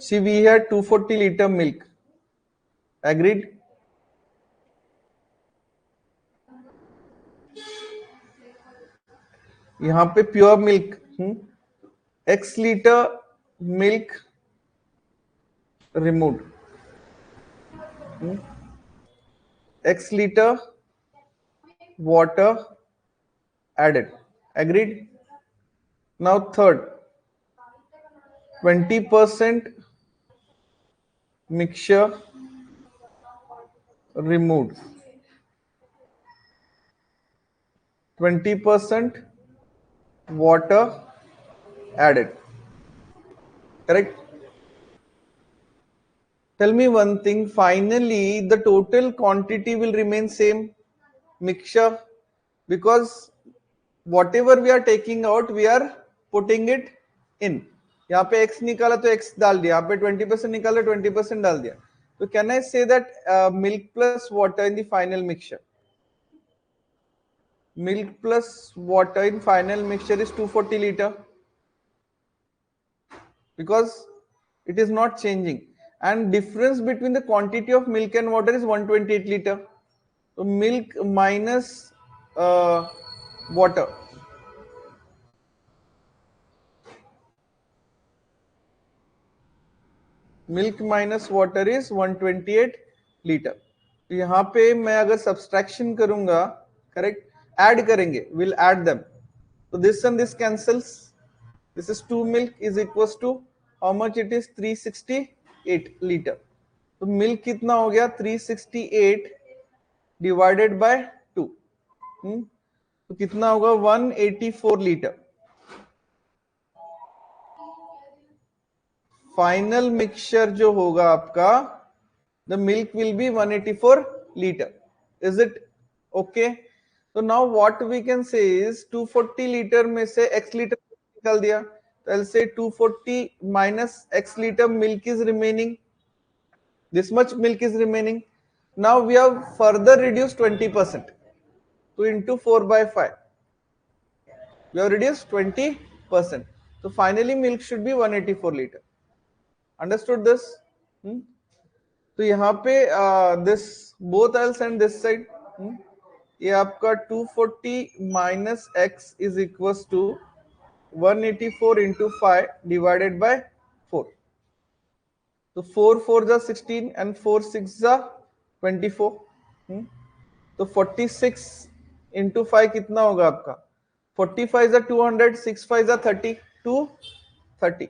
See, we had 240 liter milk. Agreed? यहाँ पे pure milk x liter milk removed, x liter water added. Agreed? Now third, 20% mixture removed, 20% water added. Correct? Tell me one thing, finally the total quantity will remain same, mixture, because whatever we are taking out we are putting it in. यहाँ पे x निकाला तो x डाल दिया, यहाँ पे 20% निकाला 20% डाल दिया. So can I say that milk plus water in the final mixture, milk plus water in final mixture is 240 liter, because it is not changing, and difference between the quantity of milk and water is 128 liter. So milk minus water, milk minus water is 128 litre. तो यहाँ पे मैं अगर subtraction करूंगा, correct, add करेंगे, will add them, तो this and this cancels, this is 2 milk is equals to how much it is 368 litre. तो milk कितना हो गया 368 डिवाइडेड बाय 2, तो कितना होगा 184 लीटर. फाइनल मिक्सचर जो होगा आपका, the milk will be 184 liter. Is it okay? So now what we can say is 240 liter में से x liter निकाल दिया, तो I'll say 240 minus x liter milk is remaining. This much milk is remaining. Now we have further reduced 20%. So into 4 by 5. We have reduced 20%. So finally milk should be 184 liter. Understood this? तो यहाँ पे this both I'll send this side. ये आपका 240 minus x is equals to 184 into 5 divided by 4. तो 4 4 जा 16 and 4 6 जा 24. तो 46 into 5 कितना होगा आपका 45 जा 200, 6 5 जा 30, 230.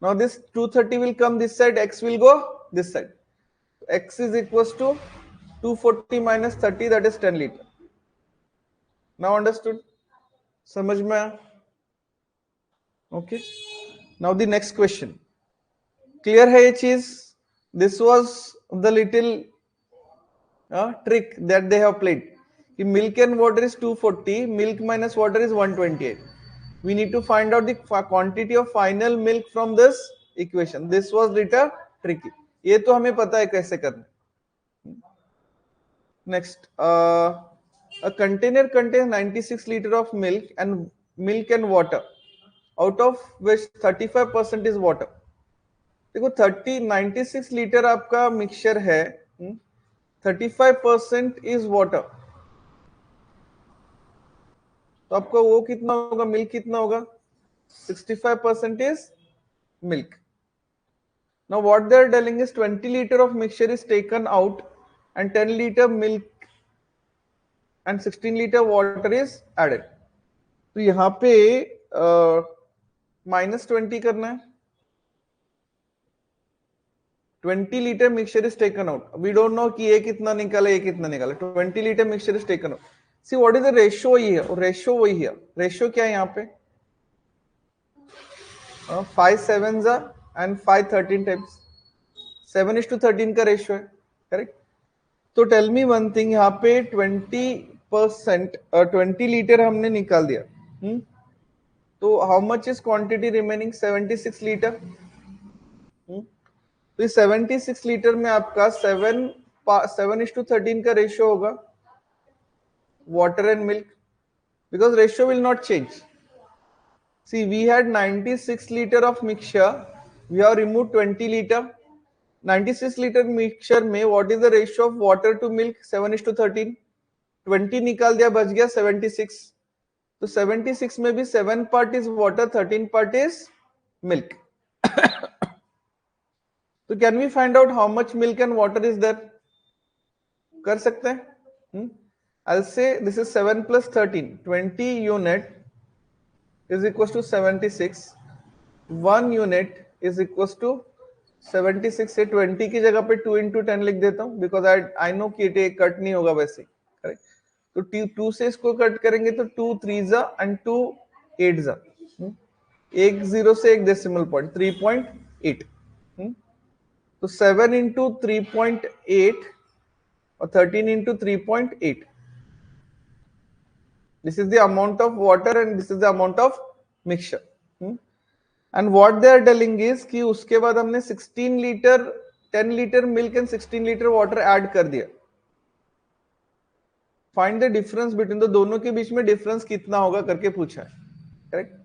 Now this 230 will come this side, x will go this side. X is equals to 240 minus 30, that is 10 liter. Now understood? समझ में आया? Okay. Now the next question. Clear है ये चीज? This was the little trick that they have played. Milk and water is 240, milk minus water is 128. We need to find out the quantity of final milk from this equation. This was little tricky. ये तो हमें पता है कैसे करना. Next, a container contains 96 liter of milk and water, out of which 35% is water. देखो 96 litre आपका mixture है, 35% इज वाटर, तो आपका वो कितना होगा, मिल्क कितना होगा, 65% is milk. Now what they are telling is 20 liter of mixture is taken out and 10 liter milk and 16 liter water is added. तो यहाँ पे -20 करना है. 20 liter mixture is taken out. We don't know कि ये कितना निकाला, ये कितना निकाला. 20 liter mixture is taken out. See what is the ratio here? Ratio वही है. Ratio क्या है यहाँ पे? 5 7s and 5 13 times. 7:13 का रेशियो है, करेक्ट. तो टेल मी वन थिंग, यहाँ पे 20% 20 लीटर हमने निकाल दिया, तो how much is quantity remaining, 76 litre. तो 76 लीटर में आपका 7:13 का रेशियो होगा water and milk, because ratio will not change. See, we had 96 liter of mixture we have remove 20 litre 96 litre mixture में what is the ratio of water to milk 7:13 20 निकाल दिया बच गया 76 तो 76 में भी 7 part is water 13 part is milk तो can we find out how much milk and water is there कर सकते हैं I'll say this is 7 plus 13 20 unit is equals to 76 1 unit is equals to 76 से 20 की जगह पे 2 into 10 लिख देता हूं बिकॉज आई नो कि ये कट नहीं होगा वैसे करेक्ट तो 2 से इसको कट करेंगे तो 2 3 जा एंड 2 8 जा एक जीरो से एक डेसिमल पॉइंट 3.8 तो 7 into 3.8 और 13 into 3.8 this is the amount of water and this is the amount of mixture and what they are telling is कि उसके बाद हमने 16 litre 10 litre milk and 16 litre water add कर दिया find the difference between the दोनों के बीच में difference कितना होगा करके पूछा है करेक्ट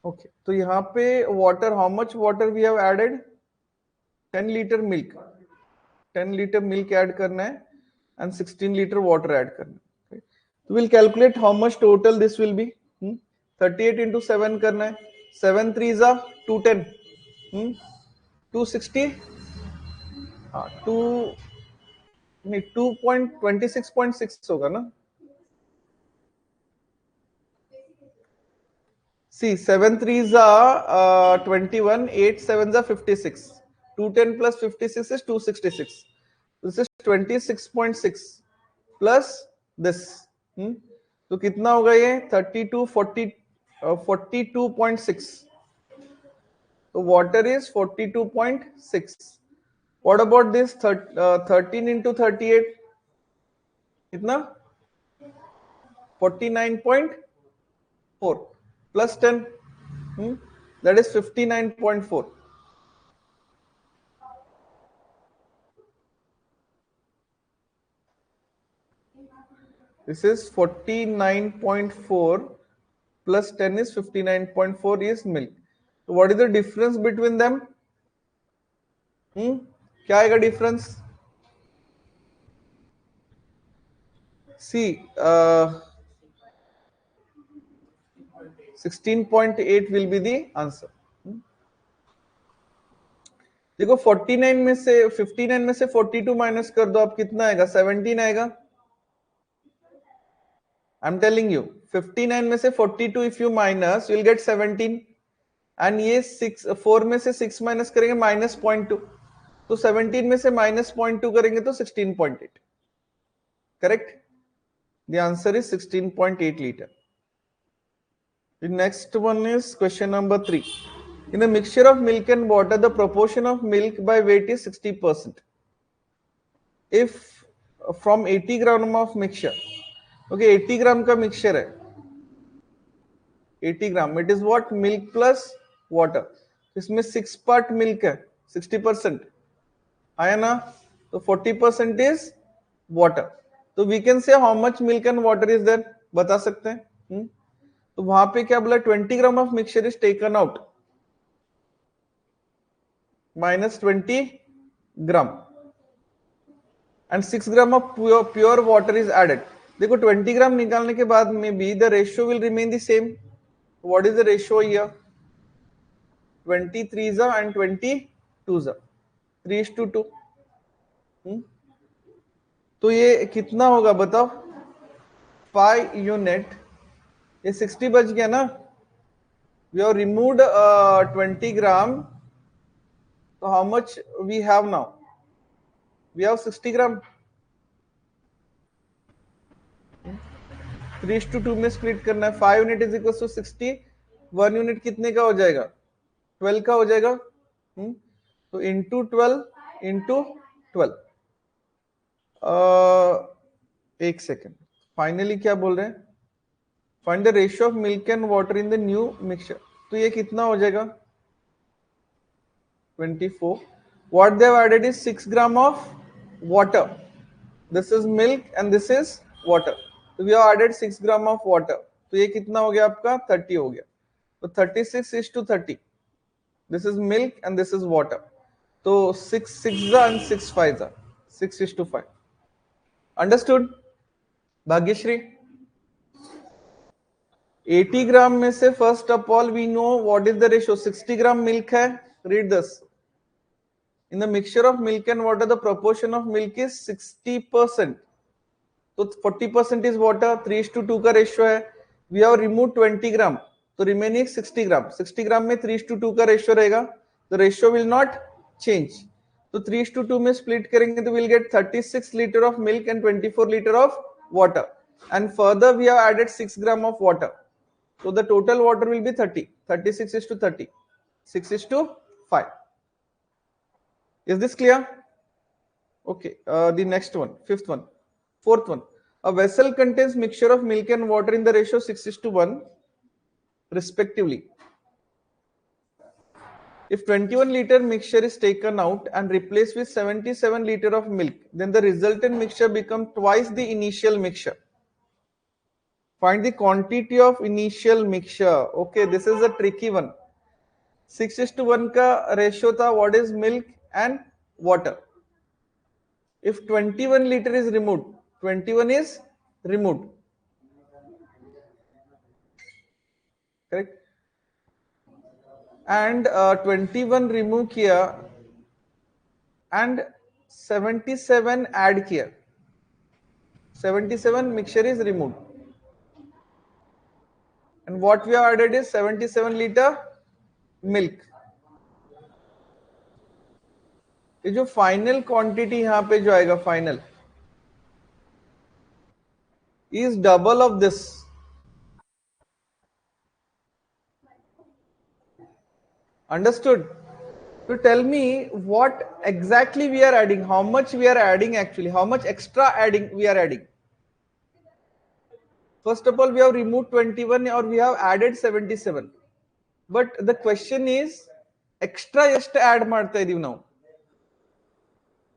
ओके तो यहाँ पे water how much water we have added 10 litre milk 10 litre milk add करना है and 16 liter water add करना okay? so we'll calculate how much total this will be 38 into 7 करना है 7 3s are 210 260 हाँ 2 नहीं 2.26.6 होगा ना see 7 3s are 21 8 7s are 56 210 plus 56 is 266 this is 26.6 plus this तो कितना होगा ये 42.6 तो water is 42.6 what about this 13 into 38 कितना 49.4 plus 10 that is 59.4 this is 49.4 plus 10 is 59.4 is milk so what is the difference between them क्या आएगा difference see 16.8 will be the answer देखो 49 में से 59 में से 42 माइनस कर दो आप कितना आएगा 17 आएगा I'm telling you 59 में से 42 if you minus you'll get 17 and ये 4 में से 6 माइनस करेंगे माइनस 0.2 तो 17 में से माइनस 0.2 करेंगे तो 16.8 correct the answer is 16.8 liter the next one is question number 3 in a mixture of milk and water the proportion of milk by weight is 60% if from 80 gram of mixture okay 80 gram का mixture है 80 gram it is what milk plus water इसमें 6 part milk है 60% आया ना तो 40% is water तो we can say how much milk and water is there बता सकते हैं तो वहां पे क्या बोला 20 gram of mixture is taken out minus 20 gram and 6 gram of pure water is added देखो 20 ग्राम निकालने के बाद में भी the ratio will remain the same what is the ratio here 23 जा एंड 22 जा 3:2 तो ये कितना होगा बताओ 5 यूनिट ये 60 बच गया ना वी हैव रिमूव्ड 20 ग्राम तो how much we have now we have 60 gram 3:2 में स्प्लिट करना है 5 unit is equal to 60 1 unit कितने का हो जाएगा 12 का हो जाएगा तो इंटू 12 इंटू 12 एक सेकेंड फाइनली क्या बोल रहे हैं find the ratio of milk and water in the new mixture तो ये कितना हो जाएगा 24 what they have added is 6 gram of water this is milk and this is water so we have added 6 gram of water तो ये कितना हो गया आपका 30 हो गया तो 36 is to 30. This is milk and this is water. So 6 6 and 6 5 are 6 is to 5. Understood? Bhagyashri? 80 gram में से first of all we know what is the ratio. 60 gram milk है. Read this. In the mixture of milk and water, the proportion of milk is 60%. So 40% is water. 3:2 का ratio है. We have removed 20 gram. तो remaining 60 gram. 60 gram में 3:2 का ratio रहेगा. The ratio will not change. तो 3:2 में split करेंगे तो we'll get 36 liter of milk and 24 liter of water. And further we have added 6 gram of water. So the total water will be 30. 36 is to 30. 6 is to 5. Is this clear? Okay. The next one, fifth one, fourth one. A vessel contains mixture of milk and water in the ratio 6 is to 1 respectively. If 21 liter mixture is taken out and replaced with 77 liter of milk, then the resultant mixture becomes twice the initial mixture. Find the quantity of initial mixture. Okay, this is a tricky one. 6 is to 1 का ratio था, what is milk and water. If 21 liter is removed, 21 is removed. Correct? And 21 remove किया and 77 add किया. 77 mixture is removed. And what we have added is 77 liter milk. ये जो final quantity यहाँ पे जो आएगा final is double of this. Understood? So tell me what exactly we are adding, how much we are adding actually, how much extra adding we are adding. First of all, we have removed 21 or we have added 77. But the question is, extra just add ಮಾಡ್ತಾ ಇದೀವಿ ನಾವು.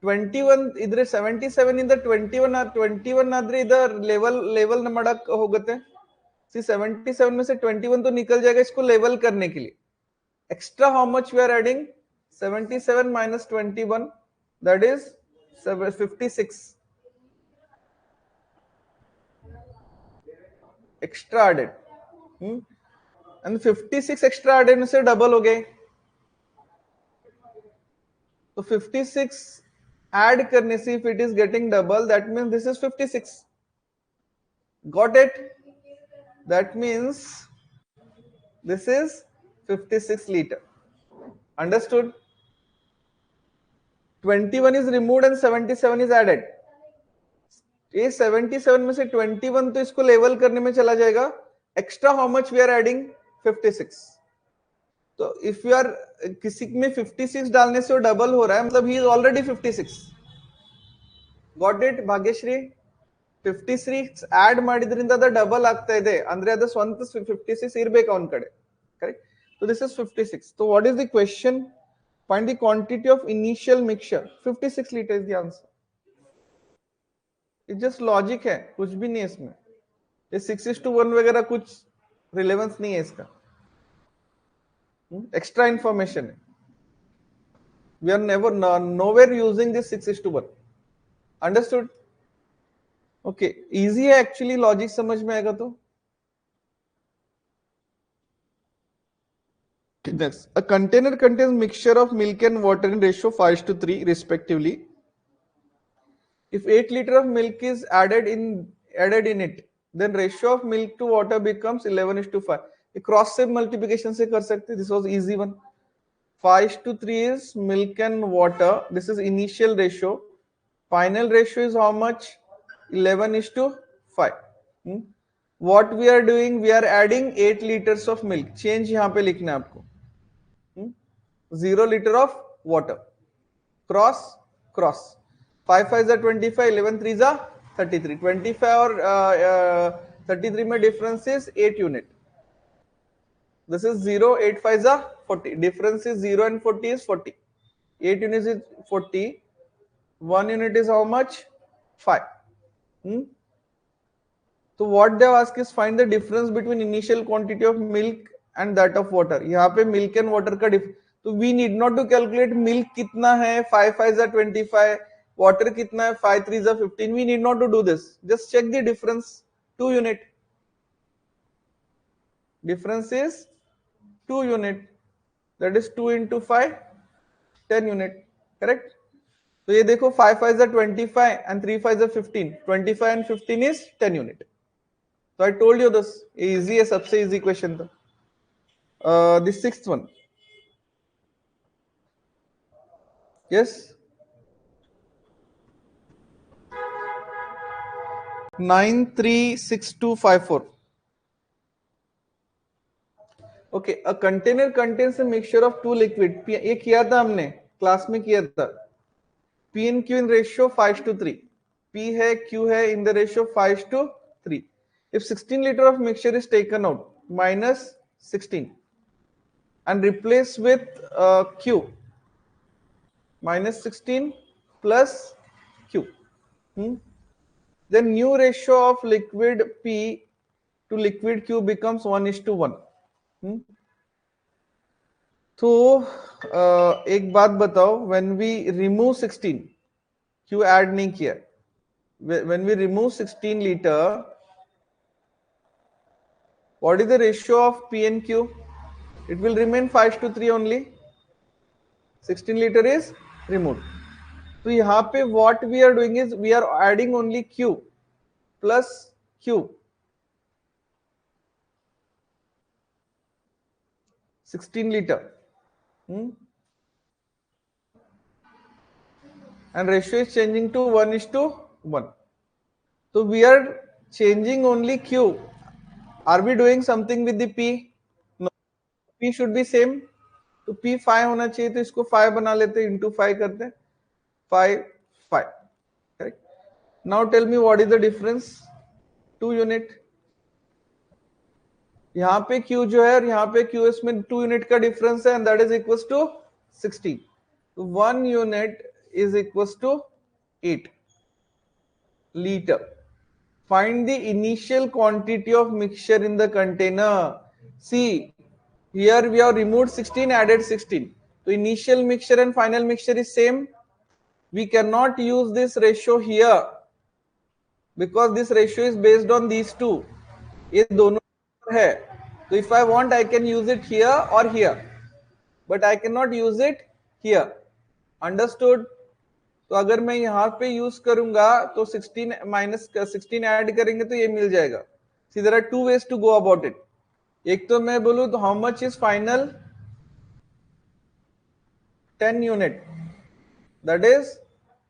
21 ಇದ್ರೆ 77 ಇಂದ 21 ಆದ್ರೆ ಇದರ level ಮಾಡಕ್ ಹೋಗುತ್ತೆ. See 77 में से 21 तो निकल जाएगा इसको लेवल करने के लिए. Extra how much we are adding? 77 minus 21, that is 56. Extra added. And 56 extra added से double हो गए. So 56 add करने से if it is getting double, that means this is 56. Got it? That means this is 56 liter. Understood? 21 is removed and 77 is added. ये 77 में से 21 तो इसको लेवल करने में चला जाएगा. Extra how much we are adding? 56. तो if you are किसी में 56 डालने से वो डबल हो रहा है, मतलब he is already 56. Got it, Bhagyashree? 56 add ಮಾಡಿದ್ರಿಂದ ಅದ ಡಬಲ್ ಆಗ್ತಾ ಇದೆ ಅಂದ್ರೆ ಅದು ಸ್ವಂತ 56 ಇರಬೇಕು ಅವನ ಕಡೆ. Correct? So this is 56. So what is the question? Find the quantity of initial mixture. 56 liter is the answer. It's just logic है, कुछ भी नहीं है इसमें. ये 6:1 वगैरह कुछ रिलेवेंस नहीं है इसका. Extra information है. We are nowhere using this 6:1. Understood? Okay, easy है actually, logic समझ में आएगा तो. Next, a container contains mixture of milk and water in ratio 5:3 respectively. If 8 liter of milk is added in it, then ratio of milk to water becomes 11:5. ये cross से multiplication से कर सकते. This was easy one. 5:3 is milk and water. This is initial ratio. Final ratio is how much? 11:5. What we are doing? We are adding 8 liters of milk. Change यहाँ पे लिखना है आपको. 0 liter of water. Cross. 5 5 are 25. 11 3 are 33. 25 और 33 में difference is 8 unit. This is 0. 8 5 are 40. Difference is 0 and 40 is 40. 8 units is 40. 1 unit is how much? 5. So what they ask is find the difference between initial quantity of milk and that of water. यहाँ पे milk and water का तो we need not to calculate milk कितना है, 5 5s are 25, water कितना है, 5 3s are 15. We need not to do this. Just check the difference, 2 unit. Difference is 2 unit. That is 2 into 5, 10 unit. Correct? तो ये देखो 5 5s are 25 and 3 5s are 15. 25 and 15 is 10 unit. So I told you this. Easy है, सबसे easy question था. The sixth one. Yes. 936254. Okay, a container contains a mixture of two liquid. ये किया था हमने, क्लास में किया था. P and Q in ratio 5:3. P है, Q है in the ratio 5:3. If 16 liter of mixture is taken out, minus 16 and replaced with Q, minus 16 plus Q. Then new ratio of liquid P to liquid Q becomes 1:1. तो एक बात बताओ, when we remove 16, Q add नहीं किया, when we remove 16 liter, what is the ratio of P and Q? It will remain 5:3 only. 16 liter is removed. तो यहाँ पे what we are doing is we are adding only Q plus Q. 16 liter. And ratio is changing to 1:1. So we are changing only Q. Are we doing something with the P? No. P should be same. तो P 5 होना चाहिए, तो इसको 5 बना लेते हैं, into 5 करते हैं, 5 5. Correct. Now tell me what is the difference? 2 unit. यहाँ पे Q जो है, यहाँ पे QS में 2 unit का difference है, and that is equals to 16. So 1 unit is equals to 8 liter. Find the initial quantity of mixture in the container. See, here we have removed 16, added 16. So initial mixture and final mixture is same. We cannot use this ratio here because this ratio is based on these two. ये दोनों है. So if I want, I can use it here or here, but I cannot use it here. Understood? तो अगर मैं यहाँ पे use करूंगा तो 16 माइनस 16 ऐड करेंगे तो ये मिल जाएगा. See, there are two ways to go about it. एक तो मैं बोलूं तो how much is final? 10 unit. That is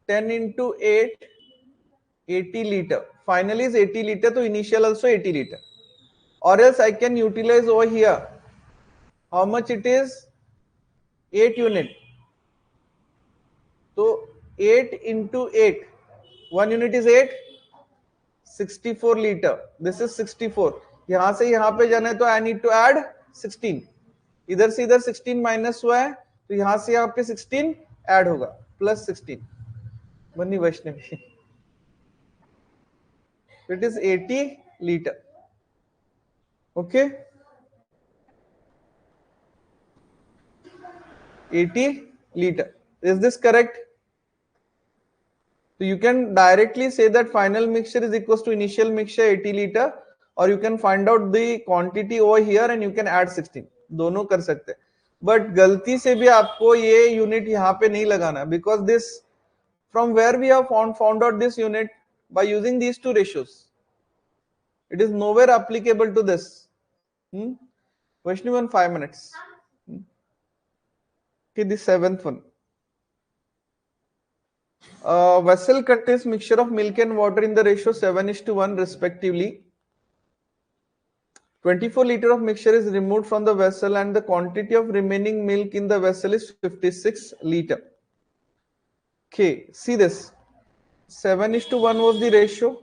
10 into 8, 80 liter. Final is 80 liter, so initial also 80 liter. Or else I can utilize over here. How much it is? 8 unit. So 8 into 8. 1 unit is 8. 64 liter. This is 64. यहां से यहां पे जाना है तो I need to add 16. इधर से इधर 16 माइनस हुआ है तो यहां से यहां पे 16 ऐड होगा, प्लस 16. बनी Vaishnavi. It is 80 liter. Okay. 80 liter. Is this correct? So you can directly say that final mixture is equals to initial mixture 80 liter, or you can find out the quantity over here and you can add 16. दोनों कर सकते हैं. But गलती से भी आपको ये unit यहाँ पे नहीं लगाना, because this, from where we have found out this unit by using these two ratios. It is nowhere applicable to this. Question 1, 5 minutes. Okay, the seventh one. Vessel contains mixture of milk and water in the ratio 7:1 respectively. 24 liter of mixture is removed from the vessel and the quantity of remaining milk in the vessel is 56 liter. Okay, see this. 7:1 was the ratio,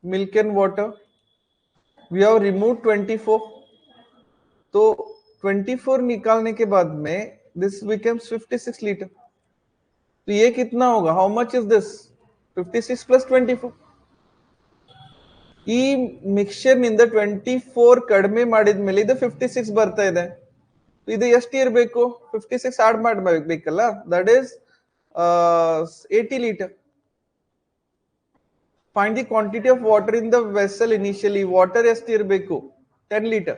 milk and water. We have removed 24. तो 24 निकालने के बाद में this becomes 56 liter. तो ये कितना होगा? How much is this? 56 plus 24. ಈ ಮಿಕ್ಸ್ಚರ್ ನಿಂದ 24 ಕಡಿಮೆ ಮಾಡಿದ ಮೇಲೆ ಇದು 56 ಬರ್ತಾ ಇದೆ. ಇದು ಎಷ್ಟು ಇರಬೇಕು? 56 ಆಡ್ ಮಾಡಬೇಕಲ್ಲ, that is 80 litre. Find the quantity of water in the vessel initially. Water ಎಷ್ಟು ಇರಬೇಕು? 10 लीटर.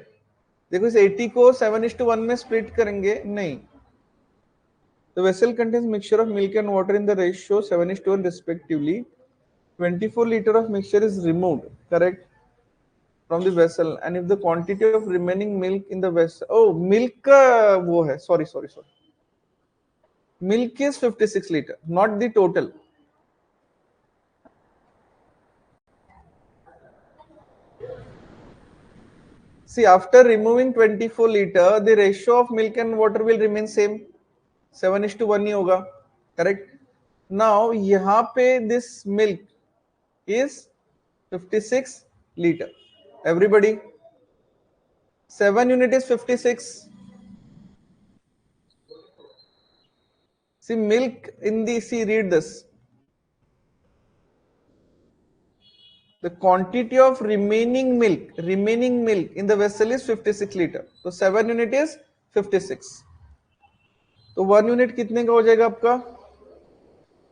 देखो इस 80 को 7:1 में स्प्लिट करेंगे नहीं. The vessel contains mixture of milk and water in the ratio 7:1 respectively. 24 liter of mixture is removed, correct, from the vessel, and if the quantity of remaining milk in the vessel, oh milk का वो है, sorry, milk is 56 liter, not the total. See, after removing 24 liter, the ratio of milk and water will remain same, 7:1 ही होगा, correct. Now यहाँ पे this milk is 56 liter. Everybody, 7 unit is 56. See, milk in the, see, read this. The quantity of remaining milk in the vessel is 56 liter. So 7 unit is 56. तो 1 unit कितने का हो जाएगा आपका?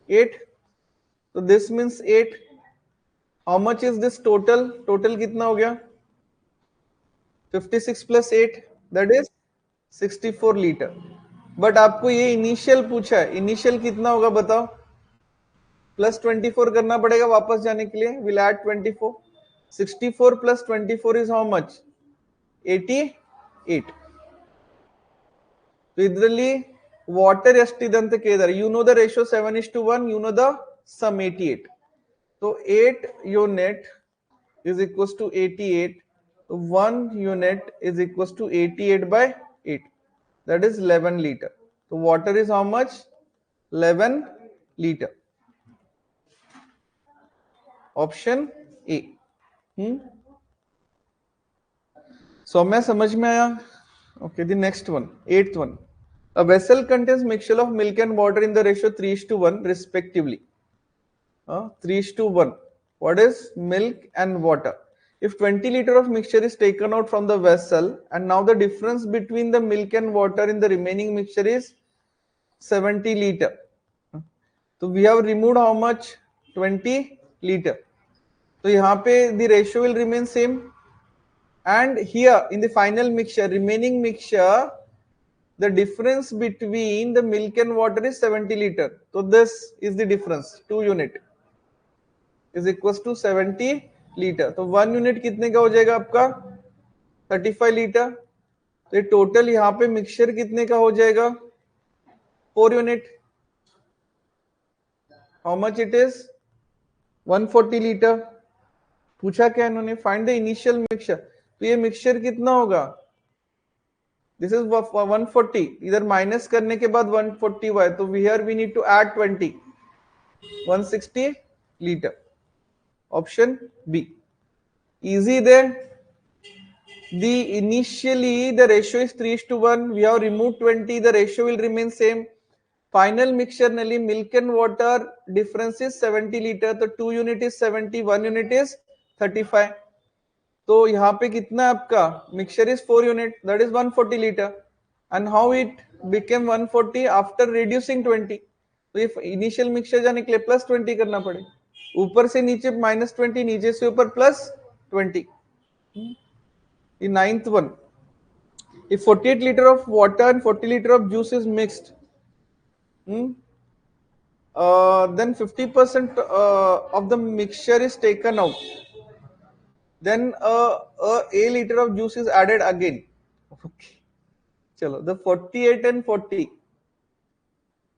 8. So this means 8. How much is this total? Total कितना हो गया? 56 plus 8, that is 64 liter. But आपको ये इनिशियल पूछा है, इनिशियल कितना होगा बताओ? प्लस 24 करना पड़ेगा वापस जाने के लिए. Will add 24. 64 plus 24 is how much? 88. तो ಇದರಲ್ಲಿ ವಾಟರ್ ಎಷ್ಟಿದೆ ಅಂತ ಕೇಳಿದಾರೆ. You know the ratio 7:1, you know the sum 88. So 8 unit is equals to 88. 1 unit is equals to 88 by 8. That is 11 liter. So water is how much? 11 liter. Option A. Saumya समझ में आया? Okay, the next one, 8th one. A vessel contains mixture of milk and water in the ratio 3:1 respectively. 3:1. What is milk and water? If 20 liter of mixture is taken out from the vessel, and now the difference between the milk and water in the remaining mixture is 70 liter. So we have removed how much? 20 liter. So यहाँ पे the ratio will remain same. And here in the final mixture, remaining mixture, the difference between the milk and water is 70 liter. So this is the difference. 2 unit is equals to 70 liter. तो 1 unit कितने का हो जाएगा आपका? 35 liter. तो total यहाँ पे mixture कितने का हो जाएगा? 4 unit. How much it is? 140 liter. पूछा क्या इन्होंने? Find the initial mixture. तो ये मिक्सचर कितना होगा? This is 140. इधर माइनस करने के बाद 140 हुआ है, तो here we need to add 20. 160 liter. Option B. Easy there. Initially the ratio is 3:1. We have removed 20. The ratio will remain same. Final mixture ನಲ್ಲಿ milk and water difference is 70 liter. तो 2 unit is 70, 1 unit is 35. तो यहाँ पे कितना आपका mixture is 4 unit, that is 140 liter. And how it became 140 after reducing 20? तो ये initial mixture जाने के लिए plus 20 करना पड़े. ऊपर से नीचे -20, नीचे से ऊपर +20. The 9th one. If 48 liter of water and 40 liter of juice is mixed, then 50% of the mixture is taken out. Then a liter of juice is added again. Okay. Chalo, the 48 and 40.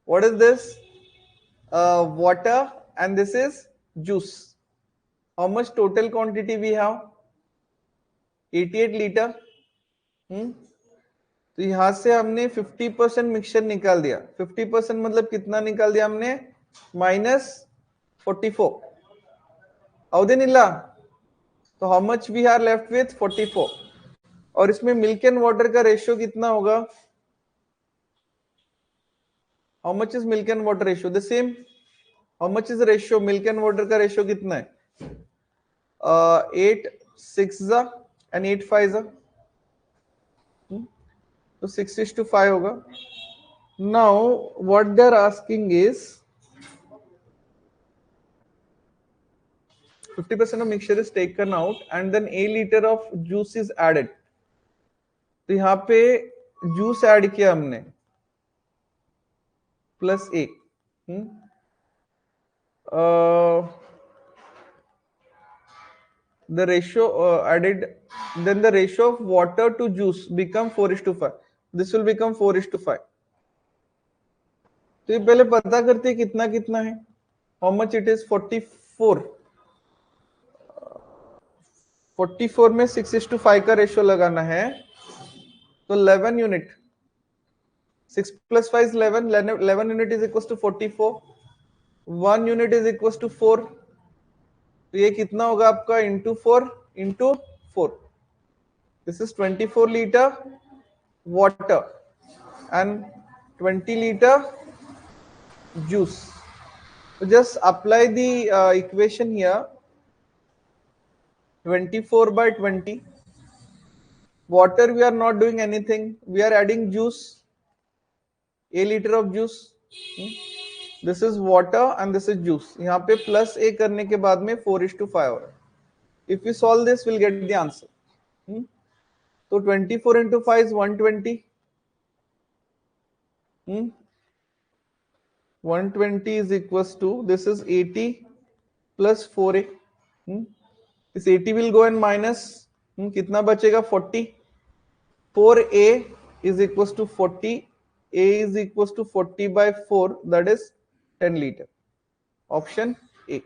What is this? Water, and this is juice. How much total quantity we have? 88 liter. तो यहां से हमने 50% mixture निकाल दिया. 50% मतलब कितना निकाल दिया हमने? -44. अवदेनिल्ला. तो how much we are left with? 44. और इसमें मिल्क एंड वाटर का रेशियो कितना होगा? How much is milk and water ratio? The same. How much is ratio? Milk and water का रेशियो कितना है? 8 6 and 8 5 तो 6:5 होगा. Now what they're asking is 50% of mixture is taken out and then a liter of juice is added. तो यहाँ पे juice add किया हमने plus A. The ratio added, then the ratio of water to juice become 4:5. This will become 4:5. तो ये पहले पता करते हैं कितना कितना है. How much it is? 44. 44 में 6:5 का रेशियो लगाना है तो 11 unit. 6 plus 5 is 11. 11 unit is equals to 44. 1 unit is equals to 4. तो ये कितना होगा आपका into 4 into 4. This is 24 litre water and 20 litre juice. So just apply the equation here. 24 by 20. Water we are not doing anything. We are adding juice. A liter of juice. This is water and this is juice. यहाँ पे plus a करने के बाद में 4:5 हो रहा है. If we solve this, we'll get the answer. तो 24 into 5 is 120. 120 is equals to, this is 80 plus 4a. This 80 will go and minus. कितना बचेगा 40. 4a is equals to 40. A is equals to 40 by 4, that is 10 liter. Option A.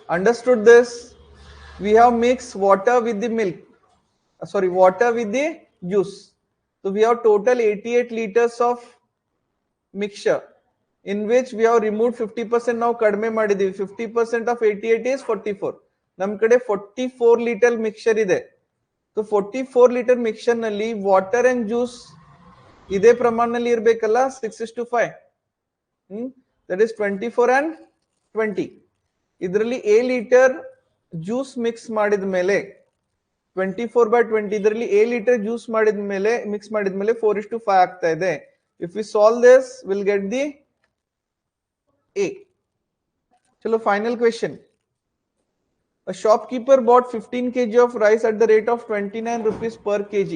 Understood this? We have mixed water with the milk. Water with the juice. So we have total 88 liters of mixture in which we have removed 50%. Now kadme ಮಾಡಿದೀವಿ. 50% of 88 is 44. ನಮ್ಮ ಕಡೆ 44 liter mixture ಇದೆ. So 44 liter mixture ನಲ್ಲಿ water and juice ಇದೇ ಪ್ರಮಾಣದಲ್ಲಿ ಇರಬೇಕಲ್ಲ. 6:5. That is 24 and 20. ಇದರಲ್ಲಿ a liter juice mix ಮಾಡಿದ ಮೇಲೆ 24 by 20 ಇದರಲ್ಲಿ a liter juice ಮಾಡಿದ ಮೇಲೆ ಮಿಕ್ಸ್ ಮಾಡಿದ ಮೇಲೆ 4:5 ಆಗ್ತಾ ಇದೆ. If we solve this, we'll get the A. चलो final question. A shopkeeper bought 15 kg of rice at the rate of 29 rupees per kg.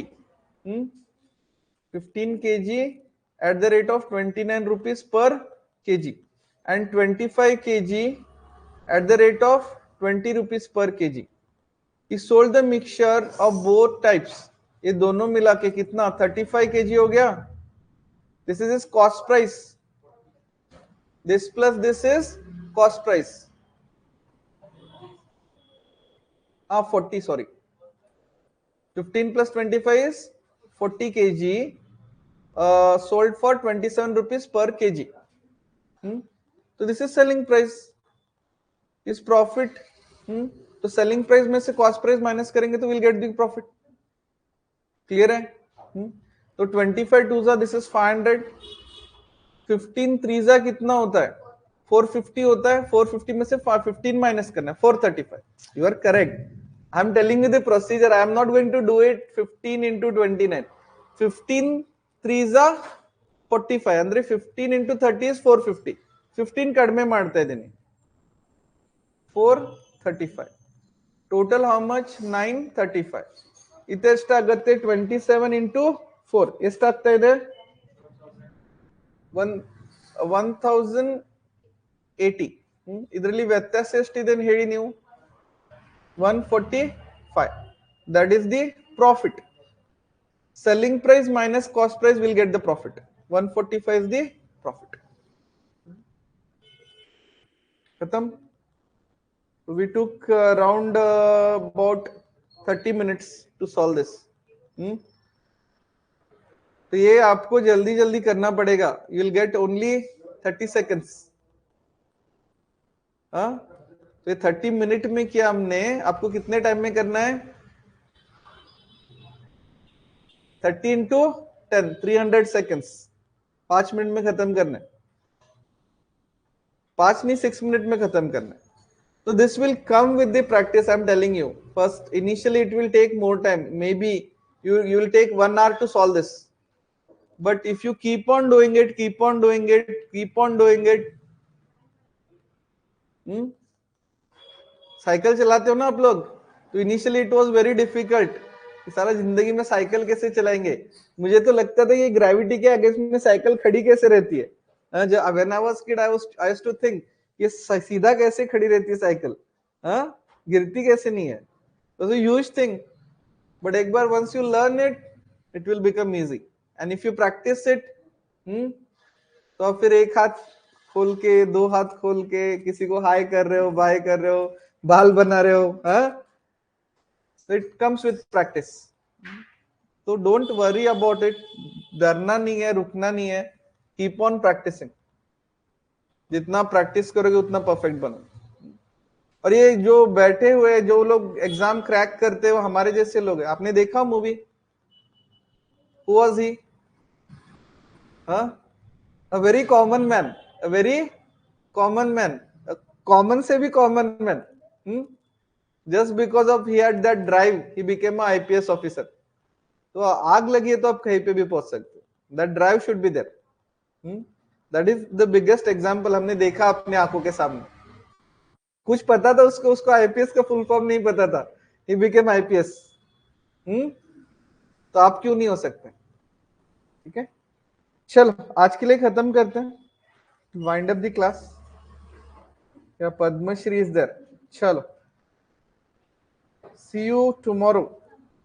15 kg at the rate of 29 rupees per kg and 25 kg at the rate of 20 rupees per kg. He sold the mixture of both types. ये दोनों मिला के कितना 35 kg हो गया. This is his cost price. This plus this is cost price. 40, sorry. 15 plus 25 is 40 kg. Sold for 27 rupees per kg. So this is selling price. Is profit. तो selling price में से cost price minus करेंगे तो we'll get the profit. Clear है? तो 25 2 this is 500. 15 3 कितना होता है 450 होता है. 450 में से 15 माइनस करना है 435. You are correct. I am telling you the procedure. I am not going to do it 15 into 29. 15 3 45 ಅಂದ್ರೆ 15 into 30 is 450. 15 ಕಡಿಮೆ ಮಾಡ್ತಾ ಇದ್ದೀನಿ 435. Total how much 935. ಇದು ಎಷ್ಟಾಗುತ್ತೆ 27 into 4 ಎಷ್ಟಾಗ್ತಾ ಇದೆ 1080. ಇದರಲ್ಲಿ ವ್ಯತ್ಯಾಸ ಎಷ್ಟಿದೆ ಅಂತ ಹೇಳಿ ನೀವು 145. That is the profit. Selling price minus cost price will get the profit. 145 is the profit. Khatam. We took around about 30 minutes to solve this. तो ये आपको जल्दी जल्दी करना पड़ेगा. You will get only 30 seconds. तो ये 30 मिनट में किया हमने. आपको कितने टाइम में करना है 30 into 10 300 seconds. 5 मिनट में खत्म करना है. 5 नहीं 6 मिनट में खत्म करना है. So this will come with the practice. I'm telling you. First, initially it will take more time. Maybe you will take 1 hour to solve this. But if you keep on doing it, keep on doing it, keep on doing it. Cycle चलाते हो ना आप लोग, तो initially it was very difficult. सारा जिंदगी में cycle कैसे चलाएंगे. मुझे तो लगता था ये ग्रेविटी के अगेंस्ट में साइकिल खड़ी कैसे रहती है. जब when I was kid I used to think ये सीधा कैसे खड़ी रहती है साइकिल, गिरती कैसे नहीं है. तो ह्यूज थिंग. बट एक बार once you learn it, it will become easy. And if you practise it, तो आप फिर एक हाथ खोल के, दो हाथ खोल के किसी को हाई कर रहे हो, बाय कर रहे हो, बाल बना रहे हो. It comes with practice. तो डोंट वरी अबाउट इट. डरना नहीं है, रुकना नहीं है. Keep on practising. जितना प्रैक्टिस करोगे उतना परफेक्ट बनो. और ये जो बैठे हुए जो लोग एग्जाम क्रैक करते हैं वो हमारे जैसे लोग हैं. आपने देखा movie, who was he? A very common man, a very common man, a common से भी common man. Just because of he had that drive, he became a IPS officer. तो आग लगी है तो आप कहीं पे भी पहुंच सकते हो. That drive should be there. That is the biggest example हमने देखा अपने आंखों के सामने. कुछ पता था उसको IPS का फुल फॉर्म नहीं पता था. He became IPS. तो आप क्यों नहीं हो सकते. ठीक है, चलो आज के लिए खत्म करते हैं. Wind up the class. या पद्मश्री इज देयर. चलो, सी यू टुमारो.